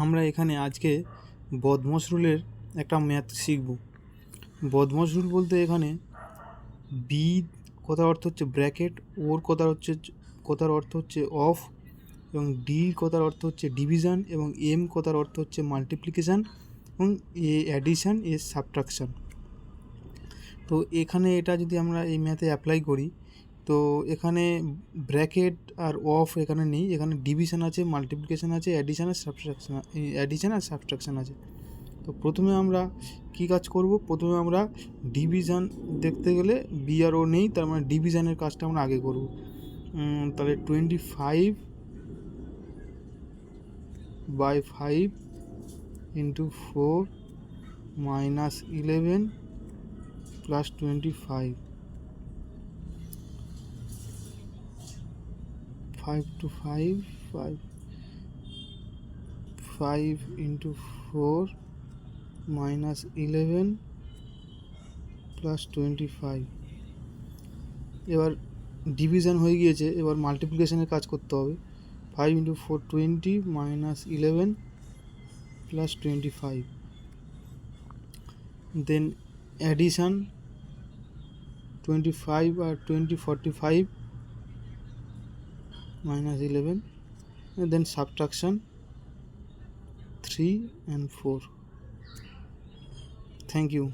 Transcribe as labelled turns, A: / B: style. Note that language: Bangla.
A: আমরা এখানে আজকে বদমাশ রুলের একটা ম্যাথ শিখব। বদমাশ রুল বলতে এখানে বি কথার অর্থ হচ্ছে ব্র্যাকেট, ওর কথার অর্থ হচ্ছে অফ, এবং ডি কথার অর্থ হচ্ছে ডিভিশন, এবং এম কথার অর্থ হচ্ছে মাল্টিপ্লিকেশান, এবং এ অ্যাডিশান, এ সাবট্রাকশান। তো এখানে এটা যদি আমরা এই ম্যাথে অ্যাপ্লাই করি, তো এখানে ব্র্যাকেট আর অফ এখানে নেই, এখানে ডিভিশন আছে, মাল্টিপ্লিকেশান আছে, অ্যাডিশান আর সাবট্রাকশান আছে। তো প্রথমে আমরা কি কাজ করব? প্রথমে আমরা ডিভিশন দেখতে গেলে বি আর ও নেই, তার মানে ডিভিশনের কাজটা আমরা আগে করব। তাহলে 25/5 × 4 - 11 + 25, 5 to 5, 5 × 4 - 11 + 25। এবার ডিভিশন হয়ে গিয়েছে, এবার মাল্টিপ্লিকেশনের কাজ করতে হবে। 5 × 4 20 - 11 + 25, দেন অ্যাডিশান 25 আর 20 45 - 11, then subtraction 3 and 4. Thank you.